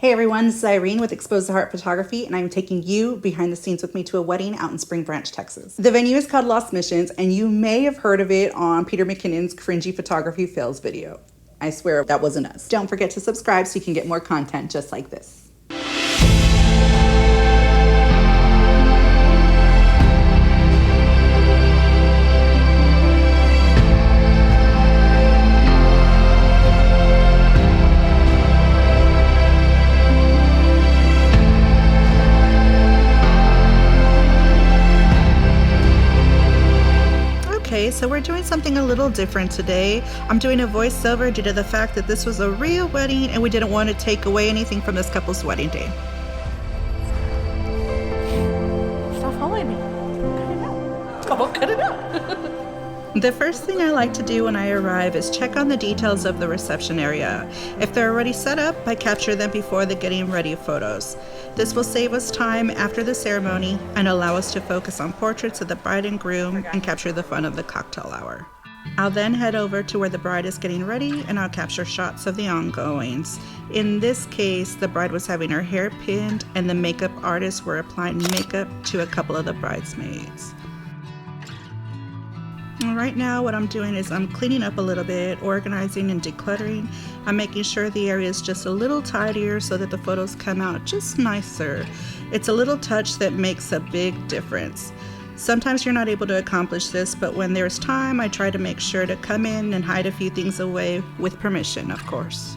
Hey everyone, this is Irene with Expose the Heart Photography, and I'm taking you behind the scenes with me to a wedding out in Spring Branch, Texas. The venue is called Lost Missions, and you may have heard of it on Peter Mckinnon's Cringy Photography Fails video. I swear that wasn't us. Don't forget to subscribe so you can get more content just like this. Okay, so we're doing something a little different today. I'm doing a voiceover due to the fact that this was a real wedding and we didn't want to take away anything from this couple's wedding day. Stop following me. Cut it out. Come on, cut it out. The first thing I like to do when I arrive is check on the details of the reception area. If they're already set up, I capture them before the getting ready photos. This will save us time after the ceremony and allow us to focus on portraits of the bride and groom and capture the fun of the cocktail hour. I'll then head over to where the bride is getting ready and I'll capture shots of the ongoings. In this case, the bride was having her hair pinned and the makeup artists were applying makeup to a couple of the bridesmaids. Right now what I'm doing is I'm cleaning up a little bit, organizing and decluttering. I'm making sure the area is just a little tidier so that the photos come out just nicer. It's a little touch that makes a big difference. Sometimes you're not able to accomplish this, but when there's time, I try to make sure to come in and hide a few things away with permission, of course.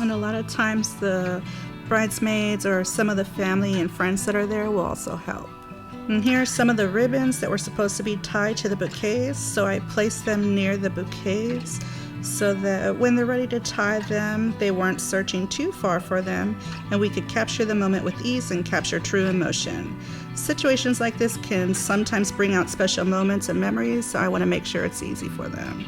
And a lot of times the bridesmaids or some of the family and friends that are there will also help. And here are some of the ribbons that were supposed to be tied to the bouquets, so I placed them near the bouquets so that when they're ready to tie them, they weren't searching too far for them, and we could capture the moment with ease and capture true emotion. Situations like this can sometimes bring out special moments and memories, so I want to make sure it's easy for them.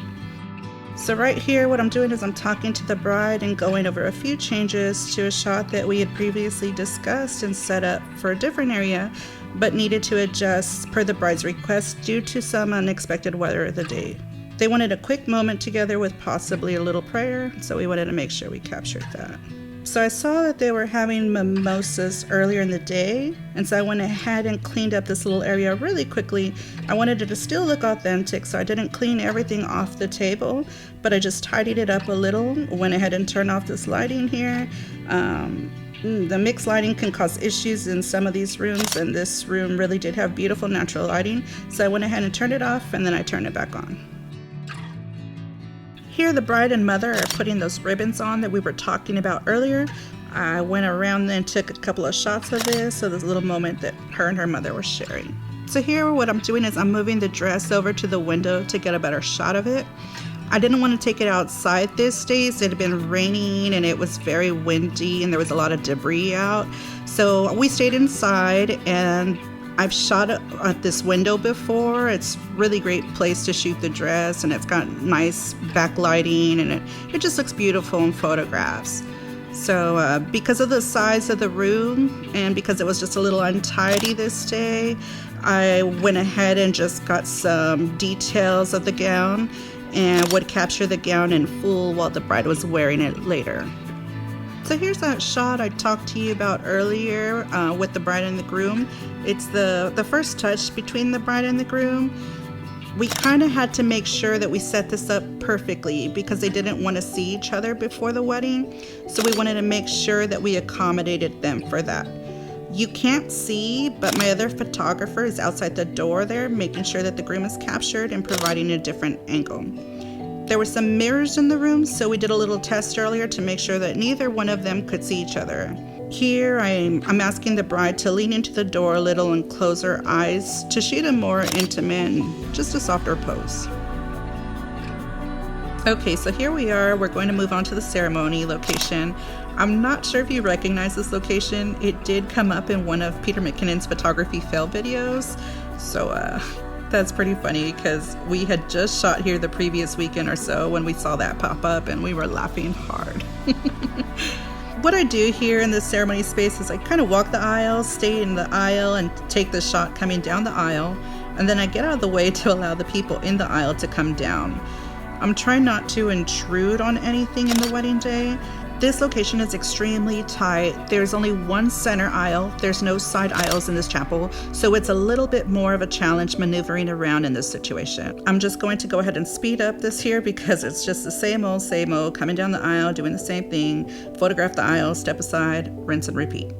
So right here, what I'm doing is I'm talking to the bride and going over a few changes to a shot that we had previously discussed and set up for a different area, but needed to adjust per the bride's request due to some unexpected weather of the day. They wanted a quick moment together with possibly a little prayer, so we wanted to make sure we captured that. So I saw that they were having mimosas earlier in the day, and so I went ahead and cleaned up this little area really quickly. I wanted it to still look authentic, so I didn't clean everything off the table, but I just tidied it up a little, went ahead and turned off this lighting here. The mixed lighting can cause issues in some of these rooms, and this room really did have beautiful natural lighting, so I went ahead and turned it off and then I turned it back on. Here the bride and mother are putting those ribbons on that we were talking about earlier. I went around and took a couple of shots of this, so this little moment that her and her mother were sharing. So here what I'm doing is I'm moving the dress over to the window to get a better shot of it. I didn't want to take it outside this day. It had been raining and it was very windy and there was a lot of debris out. So we stayed inside, and I've shot at this window before. It's a really great place to shoot the dress, and it's got nice backlighting and it just looks beautiful in photographs. So because of the size of the room and because it was just a little untidy this day, I went ahead and just got some details of the gown and would capture the gown in full while the bride was wearing it later. So here's that shot I talked to you about earlier with the bride and the groom. It's the first touch between the bride and the groom. We kind of had to make sure that we set this up perfectly because they didn't want to see each other before the wedding. So we wanted to make sure that we accommodated them for that. You can't see, but my other photographer is outside the door there, making sure that the groom is captured and providing a different angle. There were some mirrors in the room, so we did a little test earlier to make sure that neither one of them could see each other. Here, I'm asking the bride to lean into the door a little and close her eyes to shoot a more intimate, just a softer pose. Okay, so here we are. We're going to move on to the ceremony location. I'm not sure if you recognize this location. It did come up in one of Peter Mckinnon's photography fail videos. So that's pretty funny because we had just shot here the previous weekend or so when we saw that pop up and we were laughing hard. What I do here in this ceremony space is I kind of walk the aisle, stay in the aisle and take the shot coming down the aisle, and then I get out of the way to allow the people in the aisle to come down. I'm trying not to intrude on anything in the wedding day. This location is extremely tight. There's only one center aisle. There's no side aisles in this chapel, so it's a little bit more of a challenge maneuvering around in this situation. I'm just going to go ahead and speed up this here because it's just the same old, coming down the aisle, doing the same thing, photograph the aisle, step aside, rinse and repeat.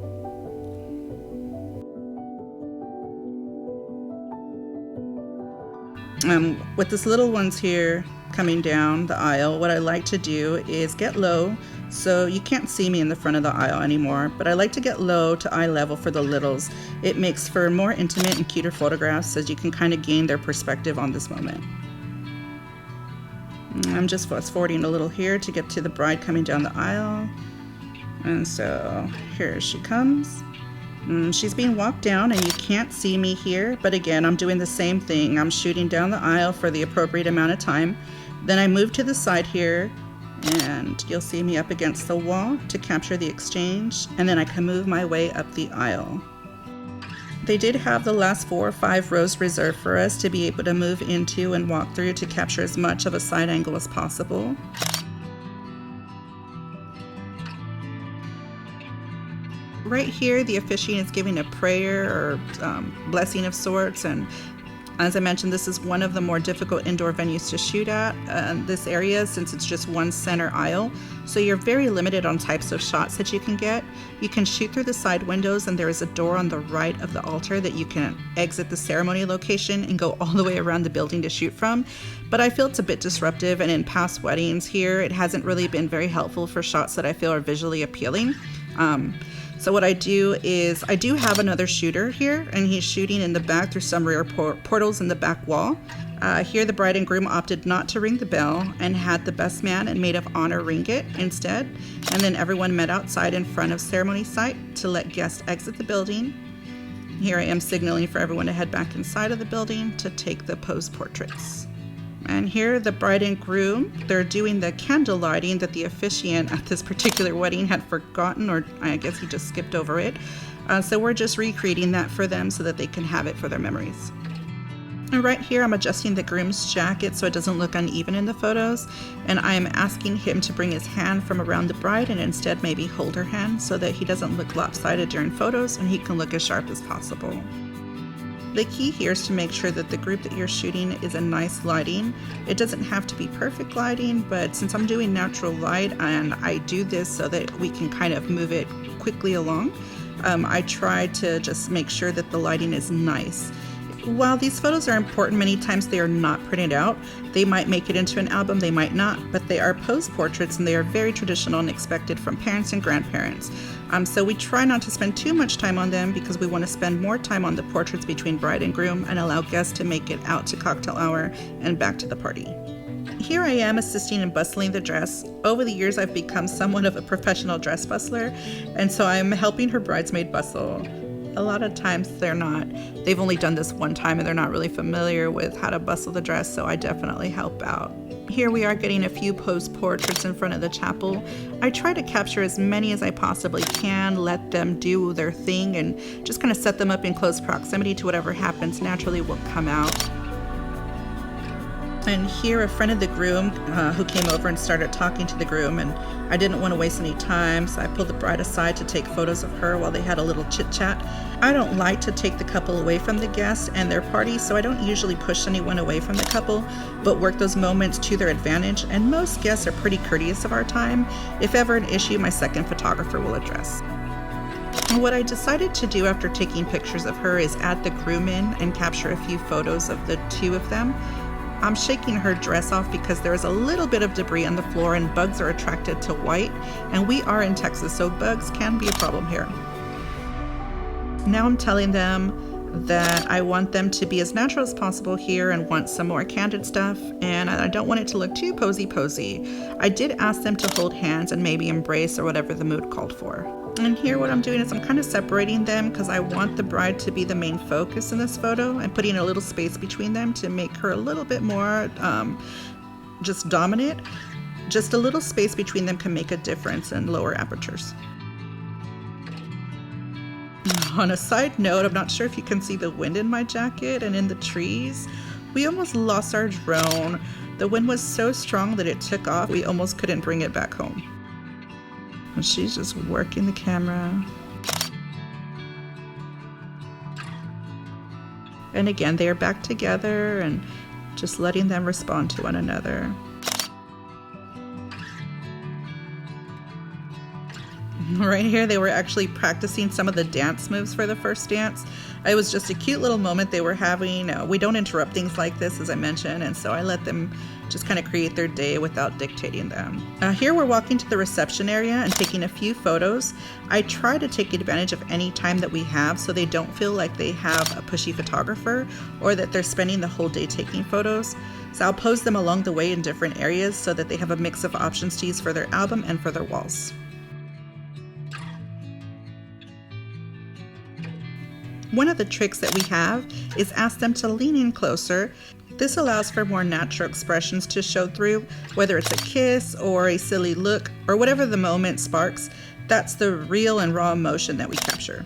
With this little ones here coming down the aisle, what I like to do is get low so you can't see me in the front of the aisle anymore, but I like to get low to eye level for the littles. It makes for more intimate and cuter photographs as you can kind of gain their perspective on this moment. I'm just fast forwarding a little here to get to the bride coming down the aisle. And so here she comes. She's being walked down and you can't see me here, but again, I'm doing the same thing. I'm shooting down the aisle for the appropriate amount of time. Then I move to the side here and you'll see me up against the wall to capture the exchange, and then I can move my way up the aisle. They did have the last 4 or 5 rows reserved for us to be able to move into and walk through to capture as much of a side angle as possible. Right here, the officiant is giving a prayer or blessing of sorts, and as I mentioned, this is one of the more difficult indoor venues to shoot at this area since it's just one center aisle. So you're very limited on types of shots that you can get. You can shoot through the side windows, and there is a door on the right of the altar that you can exit the ceremony location and go all the way around the building to shoot from. But I feel it's a bit disruptive, and in past weddings here, it hasn't really been very helpful for shots that I feel are visually appealing. So what I do is, I do have another shooter here, and he's shooting in the back through some rear portals in the back wall. Here the bride and groom opted not to ring the bell and had the best man and maid of honor ring it instead. And then everyone met outside in front of ceremony site to let guests exit the building. Here I am signaling for everyone to head back inside of the building to take the pose portraits. And here the bride and groom, they're doing the candle lighting that the officiant at this particular wedding had forgotten, or I guess he just skipped over it. So we're just recreating that for them so that they can have it for their memories. And right here I'm adjusting the groom's jacket so it doesn't look uneven in the photos, and I am asking him to bring his hand from around the bride and instead maybe hold her hand so that he doesn't look lopsided during photos and he can look as sharp as possible. The key here is to make sure that the group that you're shooting is a nice lighting. It doesn't have to be perfect lighting, but since I'm doing natural light and I do this so that we can kind of move it quickly along, I try to just make sure that the lighting is nice. While these photos are important, many times they are not printed out. They might make it into an album, they might not, but they are pose portraits and they are very traditional and expected from parents and grandparents. So we try not to spend too much time on them because we want to spend more time on the portraits between bride and groom and allow guests to make it out to cocktail hour and back to the party. Here I am assisting in bustling the dress. Over the years I've become somewhat of a professional dress bustler, and so I'm helping her bridesmaid bustle. A lot of times they've only done this one time and they're not really familiar with how to bustle the dress, so I definitely help out. Here we are getting a few pose portraits in front of the chapel. I try to capture as many as I possibly can, let them do their thing, and just kind of set them up in close proximity to whatever happens naturally will come out. And here a friend of the groom who came over and started talking to the groom, and I didn't want to waste any time, so I pulled the bride aside to take photos of her while they had a little chit chat. I don't like to take the couple away from the guests and their party, so I don't usually push anyone away from the couple, but work those moments to their advantage, and most guests are pretty courteous of our time. If ever an issue, my second photographer will address. And what I decided to do after taking pictures of her is add the groom in and capture a few photos of the two of them. I'm shaking her dress off because there is a little bit of debris on the floor and bugs are attracted to white, and we are in Texas, so bugs can be a problem here. Now I'm telling them that I want them to be as natural as possible here and want some more candid stuff, and I don't want it to look too posy. I did ask them to hold hands and maybe embrace or whatever the mood called for. And here what I'm doing is I'm kind of separating them because I want the bride to be the main focus in this photo and putting a little space between them to make her a little bit more just dominant. Just a little space between them can make a difference in lower apertures. On a side note, I'm not sure if you can see the wind in my jacket and in the trees. We almost lost our drone. The wind was so strong that it took off. We almost couldn't bring it back home. And she's just working the camera. And again, they are back together and just letting them respond to one another. Right here, they were actually practicing some of the dance moves for the first dance. It was just a cute little moment they were having. We don't interrupt things like this, as I mentioned, and so I let them just kind of create their day without dictating them. Here we're walking to the reception area and taking a few photos. I try to take advantage of any time that we have so they don't feel like they have a pushy photographer or that they're spending the whole day taking photos. So I'll pose them along the way in different areas so that they have a mix of options to use for their album and for their walls. One of the tricks that we have is ask them to lean in closer. This allows for more natural expressions to show through, whether it's a kiss or a silly look or whatever the moment sparks. That's the real and raw emotion that we capture.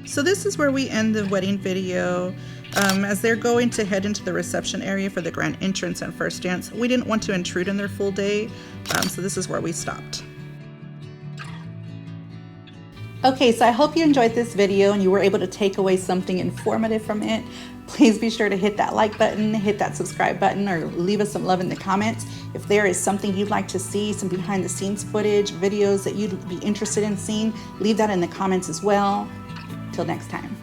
So this is where we end the wedding video. As they're going to head into the reception area for the grand entrance and first dance, we didn't want to intrude on their full day, so this is where we stopped. Okay, so I hope you enjoyed this video and you were able to take away something informative from it. Please be sure to hit that like button, hit that subscribe button, or leave us some love in the comments. If there is something you'd like to see, some behind the scenes footage, videos that you'd be interested in seeing, leave that in the comments as well. Till next time.